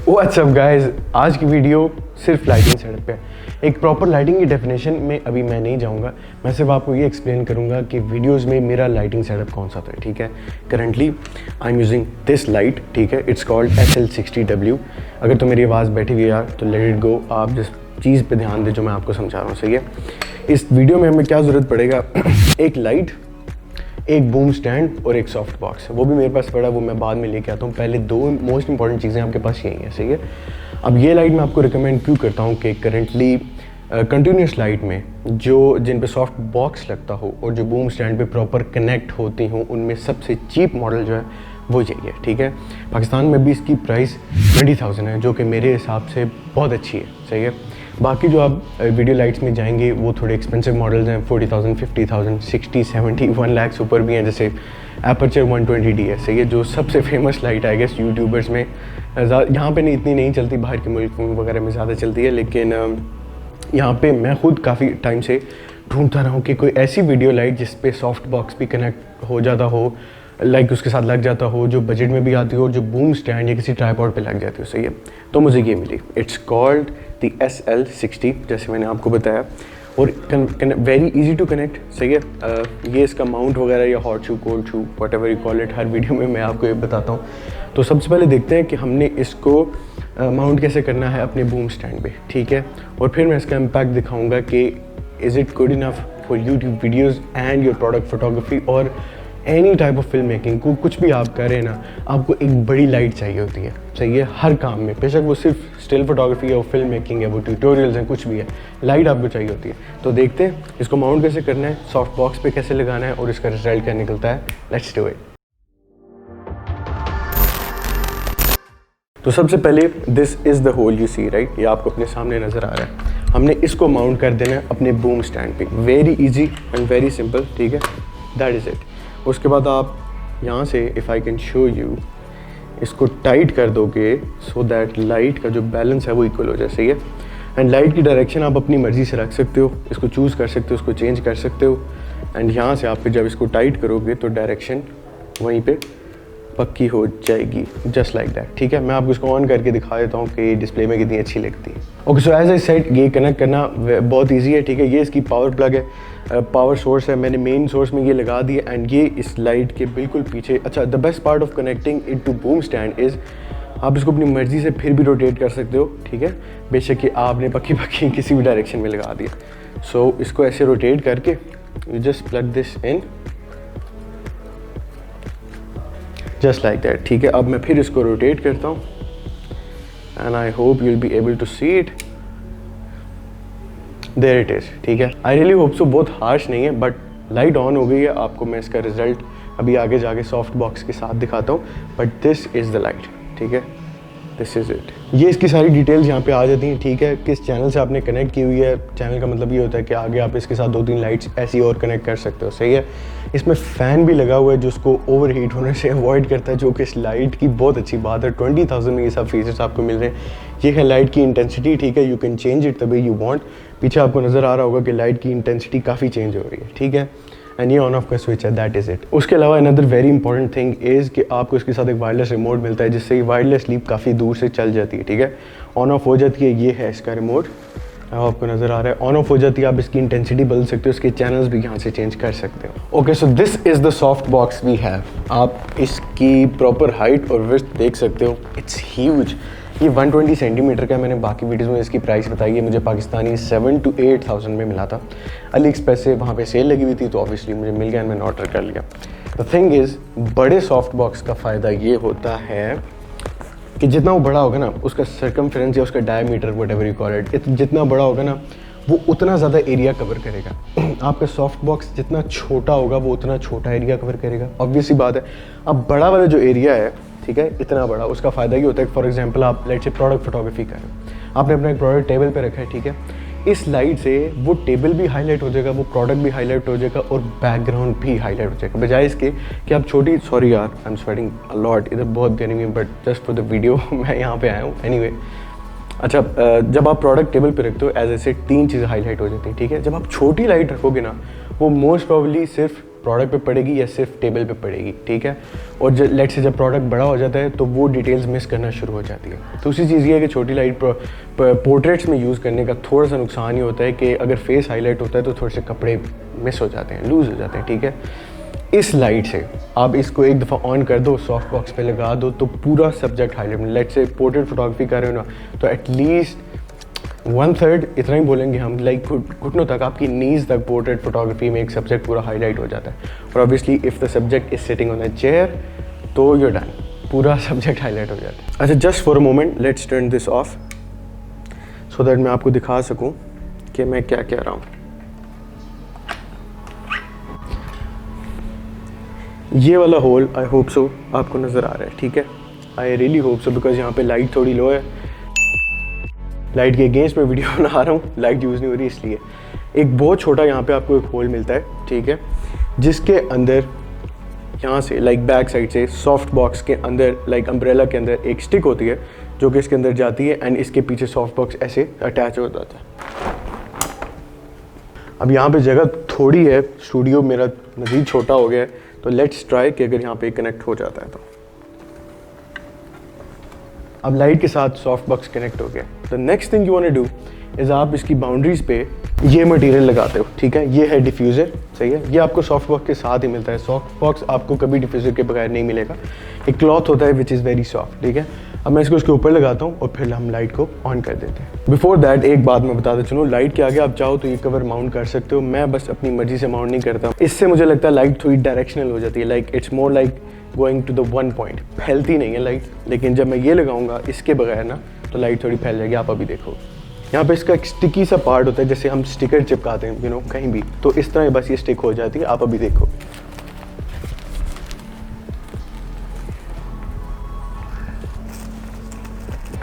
WhatsApp guys, आज की video सिर्फ लाइटिंग सेटअप पे है। एक प्रॉपर लाइटिंग की डेफिनेशन में अभी मैं नहीं जाऊंगा, मैं सिर्फ आपको ये एक्सप्लेन करूंगा कि वीडियोस में मेरा लाइटिंग सेटअप कौन सा है। ठीक है, currently I am using this light. ठीक है, इट्स कॉल्ड SL60W। अगर तो मेरी आवाज़ बैठी हुई है यार तो लेट इट गो, आप जिस चीज़ पे ध्यान दें जो मैं आपको समझा रहा हूँ। सही है, इस वीडियो में हमें क्या ज़रूरत पड़ेगा, एक लाइट, एक बूम स्टैंड और एक सॉफ्ट बॉक्स। वो भी मेरे पास पड़ा, वो मैं बाद में लेके आता हूँ। पहले दो मोस्ट इंपॉर्टेंट चीज़ें आपके पास यही है। सही है, अब ये लाइट मैं आपको रिकमेंड क्यों करता हूँ कि करंटली कंटिन्यूस लाइट में जो जिन पे सॉफ्ट बॉक्स लगता हो और जो बूम स्टैंड पे प्रॉपर कनेक्ट होती हूँ, उनमें सबसे चीप मॉडल जो है वो यही है। ठीक है, पाकिस्तान में भी इसकी प्राइस 20,000 है, जो कि मेरे हिसाब से बहुत अच्छी है। सही है, बाकी जो आप वीडियो लाइट्स में जाएंगे वो थोड़े एक्सपेंसिव मॉडल्स हैं, 40,000, 50,000, 60, 70, 1 लाख से ऊपर भी हैं, जैसे एपर्चर 120D है। सही है, जो सबसे famous light I guess YouTubers में, यहाँ पे नहीं इतनी नहीं चलती, बाहर के मुल्क वगैरह में ज़्यादा चलती है, लेकिन यहाँ पे मैं खुद काफ़ी टाइम से ढूंढता रहा हूँ कि कोई ऐसी वीडियो लाइट जिस पे सॉफ्ट बॉक्स भी कनेक्ट हो जाता हो, लाइक उसके साथ लग जाता हो, जो बजट में भी आती हो और जो बूम स्टैंड या किसी ट्राइपॉड पे लग जाती हो। सही है, तो मुझे ये मिली, इट्स कॉल्ड दी SL60, जैसे मैंने आपको बताया, और वेरी इजी टू कनेक्ट। सही है, ये इसका माउंट वगैरह या hot shoe, cold shoe, what ever you call it, her video में मैं आपको ये बताता हूँ। तो सबसे पहले देखते हैं कि हमने इसको माउंट कैसे करना है अपने बूम स्टैंड पे। ठीक है, और फिर मैं इसका इम्पैक्ट दिखाऊंगा कि is it good enough for YouTube videos and your product photography और any type of film making को। कुछ भी आप करें ना, आपको एक बड़ी लाइट चाहिए होती है। सही है, हर काम में, बेशक वो सिर्फ स्टिल फोटोग्राफी है, वो फिल्म मेकिंग है, वो ट्यूटोरियल्स हैं, कुछ भी है, लाइट आपको चाहिए होती है। तो देखते हैं इसको माउंट कैसे करना है, सॉफ्ट बॉक्स पे कैसे लगाना है और इसका रिजल्ट क्या निकलता है। Let's do it. तो सबसे पहले this is the whole you see right, ये आपको अपने सामने नज़र आ रहा है। हमने इसको माउंट कर देना है अपने बूम स्टैंड पे। Very easy and very simple. ठीक है, दैट इज़ इट। उसके बाद आप यहाँ से, if I can show you, इसको टाइट कर दोगे सो दैट लाइट का जो बैलेंस है वो इक्वल हो जाए। सही है, एंड लाइट की डायरेक्शन आप अपनी मर्ज़ी से रख सकते हो, इसको चूज़ कर सकते हो, इसको चेंज कर सकते हो। एंड यहाँ से आप फिर जब इसको टाइट करोगे तो डायरेक्शन वहीं पे पक्की हो जाएगी, जस्ट लाइक दैट। ठीक है, मैं आपको इसको ऑन करके दिखा देता हूँ कि डिस्प्ले में कितनी अच्छी लगती है। Okay, so as I said, ये कनेक्ट करना बहुत ईजी है। ठीक है, ये इसकी पावर प्लग है, पावर सोर्स है, मैंने मेन सोर्स में ये लगा दिया एंड ये इस लाइट के बिल्कुल पीछे। अच्छा, the best part of connecting it to boom stand is आप इसको अपनी मर्ज़ी से फिर भी रोटेट कर सकते हो। ठीक है, बेशक कि आपने पक्की किसी भी डायरेक्शन में लगा दिया। सो इसको ऐसे रोटेट करके you just plug this in just like that. ठीक है, अब मैं फिर इसको रोटेट करता हूँ and I hope you will be able to see it. There it is. ठीक है, आई रियली होप सो, बहुत हार्श नहीं है, बट लाइट ऑन हो गई है। आपको मैं इसका रिजल्ट अभी आगे जाके सॉफ्ट बॉक्स के साथ दिखाता हूँ, but this is the light. ठीक है, दिस इज़ इट। ये इसकी सारी डिटेल्स यहाँ पे आ जाती हैं। ठीक है, किस चैनल से आपने कनेक्ट की हुई है, चैनल का मतलब ये होता है कि आगे आप इसके साथ 2-3 लाइट्स ऐसी और कनेक्ट कर सकते हो। सही है, इसमें फ़ैन भी लगा हुआ है जो उसको ओवर हीट होने से अवॉइड करता है, जो कि इस लाइट की बहुत अच्छी बात है। 20,000 में ये सब फीचर्स आपको मिल रहे हैं। ये है लाइट की इंटेंसिटी। ठीक है, you can change it the way you want. पीछे आपको नज़र आ रहा होगा कि लाइट की इंटेंसिटी काफ़ी चेंज हो रही है। ठीक है, एंड ये ऑन ऑफ का स्विच है, दैट इज़ इट। उसके अलावा another very important thing is कि आपको इसके साथ एक वायरलेस रिमोट मिलता है, जिससे वायरलेस लीप काफ़ी दूर से चल जाती है। ठीक है, ऑन ऑफ हो जाती है। ये है इसका रिमोट, आपको नज़र आ रहा है, ऑन ऑफ हो जाती है। आप इसकी इंटेंसिटी बदल सकते हो, इसके चैनल्स भी यहाँ से चेंज कर सकते हो। Okay, so this is the soft box we have. आप इसकी प्रॉपर हाइट और विड्थ देख सकते हो, इट्स ह्यूज। ये 120 सेंटीमीटर का, मैंने बाकी वीडियोज़ में इसकी प्राइस बताई है। मुझे पाकिस्तानी 7 to 8,000 में मिला था। अली एक्सप्रेस से वहाँ पे सेल लगी हुई थी, तो ऑब्वियसली मुझे मिल गया, मैंने ऑर्डर कर लिया। द थिंग इज़, बड़े सॉफ्ट बॉक्स का फ़ायदा ये होता है कि जितना वो बड़ा होगा ना, उसका सर्कमफ्रेंस या उसका diameter, whatever you call it, जितना बड़ा होगा ना, वो उतना ज़्यादा एरिया कवर करेगा। आपका सॉफ्ट बॉक्स जितना छोटा होगा वो उतना छोटा एरिया कवर करेगा, ऑब्वियस सी बात है। अब बड़ा वाला जो एरिया है, ठीक है, इतना बड़ा, उसका फ़ायदा ये होता है कि फॉर एग्जांपल आप लेट्स से प्रोडक्ट फोटोग्राफी कर रहे हो, आपने अपना एक प्रोडक्ट टेबल पे रखा है। ठीक है, इस लाइट से वो टेबल भी हाईलाइट हो जाएगा, वो प्रोडक्ट भी हाईलाइट हो जाएगा और बैकग्राउंड भी हाईलाइट हो जाएगा, बजाय इसके कि आप छोटी, सॉरी यार I am sweating a lot, इधर बहुत गर्मी है, but just for the video मैं यहाँ पे आया हूँ। एनीवे, अच्छा, जब आप प्रोडक्ट टेबल पे रखते हो एज ए सेट 3 चीज़ें हाईलाइट हो जाती हैं। ठीक है, जब आप छोटी लाइट रखोगे ना, वो मोस्ट प्रॉब्ली सिर्फ प्रोडक्ट पे पड़ेगी या सिर्फ टेबल पे पड़ेगी, ठीक है। और लेट से जब प्रोडक्ट बड़ा हो जाता है तो वो डिटेल्स मिस करना शुरू हो जाती है। दूसरी चीज़ ये है कि छोटी लाइट पोर्ट्रेट्स में यूज़ करने का थोड़ा सा नुकसान ये होता है कि अगर फेस हाईलाइट होता है तो थोड़े से कपड़े मिस हो जाते हैं, लूज़ हो जाते हैं, ठीक है। इस लाइट से आप इसको एक दफ़ा ऑन कर दो, सॉफ्ट बॉक्स पे लगा दो तो पूरा सब्जेक्ट हाईलाइट। लेट से पोर्ट्रेट फोटोग्राफी कर रहे हो ना, तो एटलीस्ट 1/3 इतना ही बोलेंगे हम, लाइक घुटनों तक, आपकी नीज तक पोर्ट्रेट फोटोग्राफी में एक सब्जेक्ट पूरा हाईलाइट हो जाता है। और obviously if the subject is sitting on the chair तो यूर डन, पूरा सब्जेक्ट हाईलाइट हो जाता है। अच्छा, just for a moment let's turn this of so that मैं आपको दिखा सकूं कि मैं क्या कह रहा हूँ। ये वाला होल आई होप सो आपको नज़र आ रहा है, ठीक है। I really hope so, because यहाँ पे लाइट थोड़ी लो है, लाइट के अगेंस्ट मैं वीडियो बना रहा हूँ, लाइट यूज़ नहीं हो रही इसलिए। एक बहुत छोटा यहाँ पे आपको एक होल मिलता है, ठीक है, जिसके अंदर यहाँ से लाइक बैक साइड से सॉफ्ट बॉक्स के अंदर लाइक अम्ब्रेला के अंदर एक स्टिक होती है जो कि इसके अंदर जाती है एंड इसके पीछे सॉफ्ट बॉक्स ऐसे अटैच हो जाता है। अब यहाँ पे जगह थोड़ी है, स्टूडियो मेरा मज़ीद छोटा हो गया है, तो लेट्स ट्राई कि अगर यहाँ पे कनेक्ट हो जाता है तो। अब लाइट के साथ सॉफ्ट बॉक्स कनेक्ट हो गया। The next thing you want to do is आप इसकी बाउंड्रीज पे ये मटेरियल लगाते हो, ठीक है। ये है डिफ्यूज़र, सही है। ये आपको सॉफ्ट बॉक्स के साथ ही मिलता है, सॉफ्ट बॉक्स आपको कभी डिफ्यूज़र के बगैर नहीं मिलेगा। एक क्लॉथ होता है विच इज़ वेरी सॉफ्ट, ठीक है। अब मैं इसको उसके ऊपर लगाता हूँ और फिर हम लाइट को ऑन कर देते हैं। बिफोर दैट एक बात मैं बताता चलूँ, लाइट के आगे आप चाहो तो ये कवर माउंट कर सकते हो, मैं बस अपनी मर्जी से माउंट नहीं करता। इससे मुझे लगता है लाइट थोड़ी डायरेक्शनल हो जाती है, like it's more like going to the one point, फैलती नहीं है लाइट। लेकिन जब मैं ये लगाऊंगा इसके बगैर ना, तो लाइट थोड़ी फैल जाएगी। आप अभी देखो यहाँ पे इसका एक स्टिकी सा पार्ट होता है, जैसे हम स्टिकर चिपकाते हैं कहीं भी, तो इस तरह बस ये स्टिक हो जाती है। आप अभी देखो,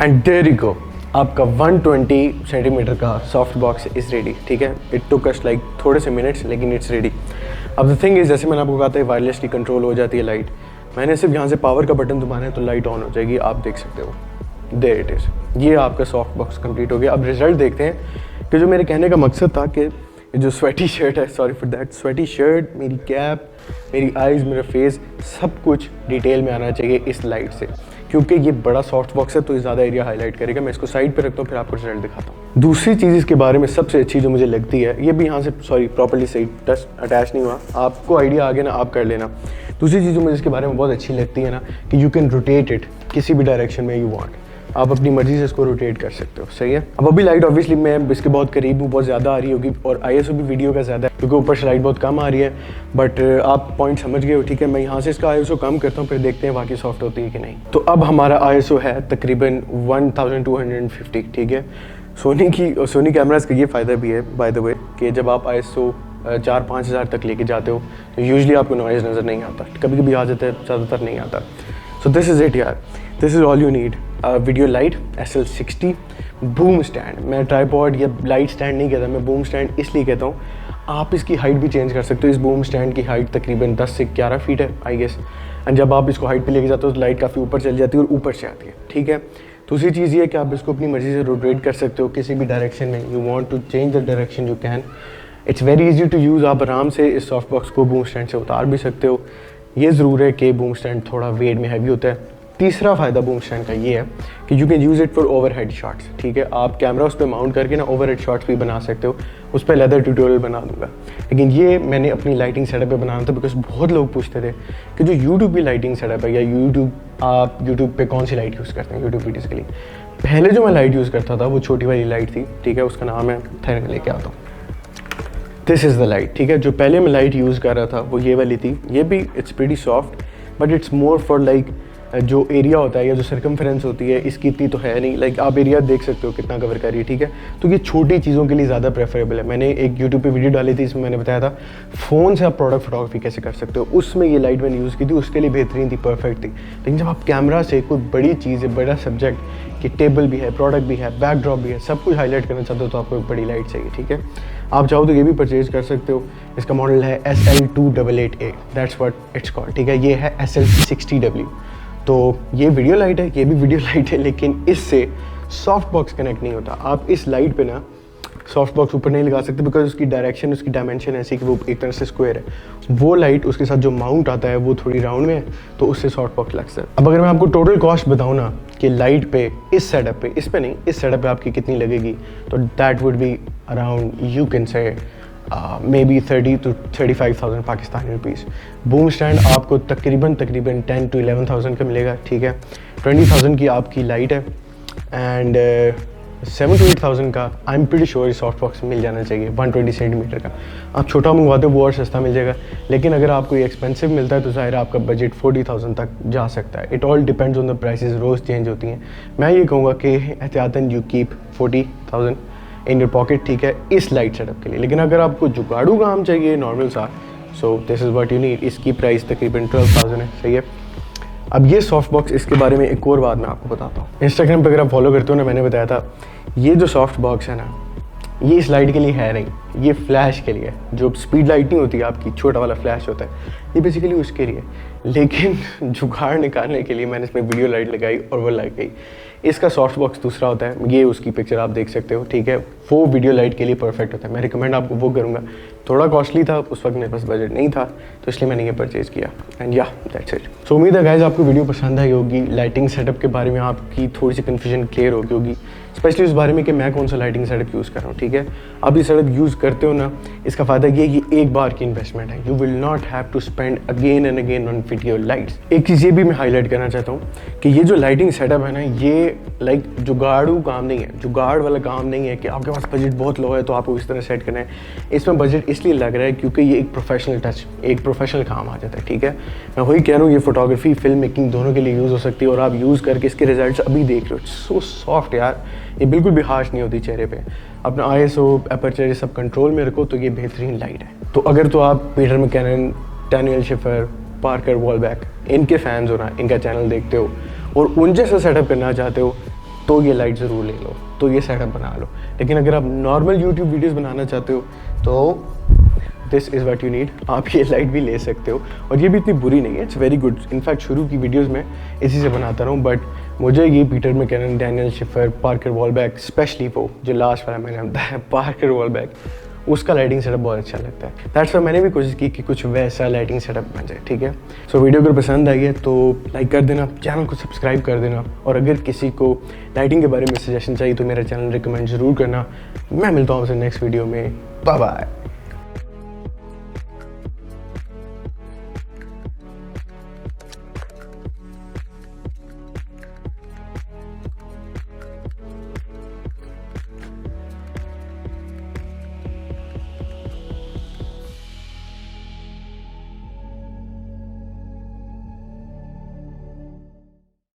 एंड देयर यू गो, आपका 120 सेंटीमीटर का सॉफ्ट बॉक्स इज रेडी, ठीक है। इट टुक अस लाइक थोड़े से मिनट्स, लेकिन इट्स रेडी। अब द थिंग इज, जैसे मैंने आपको कहा था वायरलेसली कंट्रोल हो जाती है लाइट। मैंने सिर्फ यहाँ से पावर का बटन दबाना है तो लाइट ऑन हो जाएगी, आप देख सकते हो। देयर इट इज़, ये आपका सॉफ्ट बॉक्स कंप्लीट हो गया। अब रिजल्ट देखते हैं कि जो मेरे कहने का मकसद था कि जो स्वेटी शर्ट है, sorry for that, sweaty shirt, मेरी कैप, मेरी आइज़, मेरा फेस, सब कुछ डिटेल में आना चाहिए इस लाइट से। क्योंकि ये बड़ा सॉफ्ट बॉक्स है तो ये ज़्यादा एरिया हाईलाइट करेगा। मैं इसको साइड पे रखता हूँ, फिर आपको रिजल्ट दिखाता हूँ। दूसरी चीज़ इसके बारे में सबसे अच्छी जो मुझे लगती है, ये भी यहाँ से सॉरी प्रॉपर्ली सही टच अटैच नहीं हुआ, आपको आइडिया आ गया ना, आप कर लेना। दूसरी चीज़ जो मुझे इसके बारे में बहुत अच्छी लगती है ना, कि यू कैन रोटेट इट किसी भी डायरेक्शन में यू वांट, आप अपनी मर्जी से इसको रोटेट कर सकते हो, सही है। अब अभी लाइट ऑब्वियसली मैं इसके बहुत करीब हूँ, बहुत ज़्यादा आ रही होगी, और ISO भी वीडियो का ज़्यादा है क्योंकि ऊपर से लाइट बहुत कम आ रही है, बट आप पॉइंट समझ गए हो, ठीक है। मैं यहाँ से इसका ISO कम करता हूँ, फिर देखते हैं बाकी सॉफ्ट होती है कि नहीं। तो अब हमारा ISO है तकरीबन 1250, ठीक है। सोनी कैमराज का ये फ़ायदा भी है बाय द वे कि जब आप ISO 4-5 हज़ार तक लेके जाते हो तो यूजली आपको नॉइज़ नज़र नहीं आता, कभी कभी आ जाता है, ज़्यादातर नहीं आता। सो दिस इज़ इट यार, this is all you need. Video light SL60 boom stand, मैं ट्राईपॉड या लाइट स्टैंड नहीं कहता, मैं बूम स्टैंड इसलिए कहता हूँ। आप इसकी हाइट भी चेंज कर सकते हो। इस बूम स्टैंड की हाइट तकरीबन 10 से 11 फीट है आई गेस, एंड जब आप इसको हाइट पे लेके जाते हो तो लाइट काफ़ी ऊपर चली जाती है और ऊपर से आती है, ठीक है। दूसरी चीज़ ये है कि आप इसको अपनी मर्ज़ी से रोटेट कर सकते हो किसी भी डायरेक्शन में। You want to change the direction you can, it's very easy to use. आप आराम से इस सॉफ्ट बॉक्स को बूम स्टैंड से उतार भी सकते हो। ये ज़रूर है कि बूम स्टैंड थोड़ा वेट में हैवी होता है। तीसरा फ़ायदा बूम स्टैंड का ये है कि you can use it for overhead shots, ठीक है। आप कैमरा उस पर माउंट करके ना ओवरहेड शॉट्स भी बना सकते हो। उस पर लेदर ट्यूटोरियल बना दूंगा, लेकिन ये मैंने अपनी लाइटिंग सेटअप पे बनाना था बिकॉज बहुत लोग पूछते थे कि जो यूट्यूब की लाइटिंग सेटअप है, या आप यूट्यूब पे कौन सी लाइट यूज़ करते हैं यूट्यूब वीडियोज़ के लिए। पहले जो मैं लाइट यूज़ करता था वो छोटी वाली लाइट थी, ठीक है, उसका नाम है, ठहर लेके आता हूँ। दिस इज़ द लाइट, ठीक है। जो पहले मैं लाइट यूज़ कर रहा था वो ये वाली थी। ये भी it's pretty soft, but it's more for like जो एरिया होता है या जो सर्कमफ्रेंस होती है इसकी इतनी तो है नहीं। लाइक आप एरिया देख सकते हो कितना कवर कर रही है, ठीक है। तो ये छोटी चीज़ों के लिए ज़्यादा प्रेफरेबल है। मैंने एक यूट्यूब पे वीडियो डाली थी, इसमें मैंने बताया था फ़ोन से आप प्रोडक्ट फोटोग्राफी कैसे कर सकते हो। उसमें ये लाइट मैंने यूज़ की थी, उसके लिए बेहतरीन थी, परफेक्ट थी। लेकिन जब आप कैमरा से कोई बड़ी चीज़ है, बड़ा सब्जेक्ट कि टेबल भी है, प्रोडक्ट भी है, बैकड्रॉप भी है, सब कुछ हाईलाइट करना चाहते हो तो आपको एक बड़ी लाइट चाहिए, ठीक है। आप चाहो तो ये भी परचेज कर सकते हो। इसका मॉडल है SL288A, that's what it's called, ठीक है। ये है SL60W। तो ये वीडियो लाइट है, ये भी वीडियो लाइट है, लेकिन इससे सॉफ्ट बॉक्स कनेक्ट नहीं होता। आप इस लाइट पे ना सॉफ्ट बॉक्स ऊपर नहीं लगा सकते बिकॉज उसकी डायरेक्शन, उसकी डायमेंशन ऐसी कि वो एक तरह से स्क्वायर है। वो लाइट उसके साथ जो माउंट आता है वो थोड़ी राउंड में है, तो उससे सॉफ्ट बॉक्स लग सकता है। अब अगर मैं आपको टोटल कॉस्ट बताऊँ ना कि लाइट पे इस सेटअप पे, इस पे नहीं, इस सेटअप पे आपकी कितनी लगेगी, तो that would be around you can say may be 30 to 35,000 Pakistani rupees. Boom stand आपको तकरीबन 10 to 11,000 का मिलेगा, ठीक है। 20,000 की आपकी लाइट है एंड 7 to 8,000 का I am pretty sure soft box मिल जाना चाहिए 120 सेंटीमीटर का। आप छोटा मंगवाते हो वो और सस्ता मिल जाएगा, लेकिन अगर आपको ये एक्सपेंसिव मिलता है तो ज़ाहिर आपका बजट 40,000 तक जा सकता है। It all depends on the prices, रोज़ चेंज होती हैं। मैं ये कहूँगा कि एहतियातन you keep 40,000 in your pocket, ठीक है, इस लाइट सेटअप के लिए। लेकिन अगर आपको जुगाड़ू काम चाहिए नॉर्मल सा, सो this is what you need. इसकी प्राइस तकरीबन 12,000 है, सही है। अब ये सॉफ्ट बॉक्स, इसके बारे में एक और बात मैं आपको बताता हूँ। इंस्टाग्राम पे अगर आप फॉलो करते हो ना, मैंने बताया था ये जो सॉफ्ट बॉक्स है ना, ये इस लाइट के लिए है नहीं, ये फ्लैश के लिए है। जो स्पीड लाइट नहीं होती आपकी, छोटा वाला फ्लैश होता है, ये बेसिकली उसके लिए। लेकिन जुगाड़ निकालने के लिए मैंने इसमें वीडियो लाइट लगाई और वो लग गई। इसका सॉफ्ट बॉक्स दूसरा होता है, ये उसकी पिक्चर आप देख सकते हो, ठीक है। वो वीडियो लाइट के लिए परफेक्ट होता है, मैं रिकमेंड आपको वो करूँगा। थोड़ा कॉस्टली था, उस वक्त मेरे पास बजट नहीं था, तो इसलिए मैंने ये परचेज़ किया एंड या दैट्स इट। सो उम्मीद है गाइस आपको वीडियो पसंद आई होगी। लाइटिंग सेटअप के बारे में आपकी थोड़ी सी कन्फ्यूजन क्लियर हो गई होगी, स्पेशली उस बारे में कि मैं कौन सा लाइटिंग सेटअप यूज़ कर रहा हूँ, ठीक है। आप ये सेटअप यूज़ करते हो ना, इसका फ़ायदा ये है कि एक बार की इन्वेस्टमेंट है, you will not have to spend again and again on fit your lights. एक चीज़ ये भी मैं हाईलाइट करना चाहता हूँ कि ये जो लाइटिंग सेटअप है ना, ये लाइक जुगाड़ू काम नहीं है, जुगाड़ वाला काम नहीं है कि आपके पास बजट बहुत लो है तो आपको इस तरह सेट करना है। इसमें बजट इसलिए लग रहा है क्योंकि ये एक प्रोफेशनल टच, एक प्रोफेशनल काम आ जाता है, ठीक है। मैं वही कह रहा हूँ, ये फोटोग्राफी, फिल्म मेकिंग दोनों के लिए यूज़ हो सकती है और आप यूज़ करके इसके रिजल्ट्स अभी देख रहे हो। सो सॉफ्ट यार, ये बिल्कुल भी हार्श नहीं होती चेहरे पे। अपना ISO, एपर्चर, ये सब कंट्रोल में रखो तो ये बेहतरीन लाइट है। तो अगर तो आप पीटर मैककिनन, डैनियल शिफर, पार्कर वॉलबैक, इनके फैंस हो ना, इनका चैनल देखते हो और उन जैसा सेटअप करना चाहते हो तो ये लाइट ज़रूर ले लो, तो ये सेटअप बना लो। लेकिन अगर आप नॉर्मल यूट्यूब वीडियोस बनाना चाहते हो तो this is what you need. आप ये लाइट भी ले सकते हो और ये भी इतनी बुरी नहीं है, इट्स वेरी गुड। इनफैक्ट शुरू की वीडियोस में इसी से बनाता रहा हूँ, बट मुझे ये पीटर मैककिनन, डैनियल शिफर, पार्कर वॉलबैक, स्पेशली वो जो लास्ट वाला मैंने बताया पार्कर वॉलबैक, उसका लाइटिंग सेटअप बहुत अच्छा लगता है। दैट्स वाई मैंने भी कोशिश की कि कुछ वैसा लाइटिंग सेटअप बन जाए, ठीक है। सो वीडियो अगर पसंद आई है तो लाइक कर देना, चैनल को सब्सक्राइब कर देना, और अगर किसी को लाइटिंग के बारे में सजेशन चाहिए तो मेरा चैनल रिकमेंड ज़रूर करना। मैं मिलता हूँ आपसे नेक्स्ट वीडियो में, बाय बाय।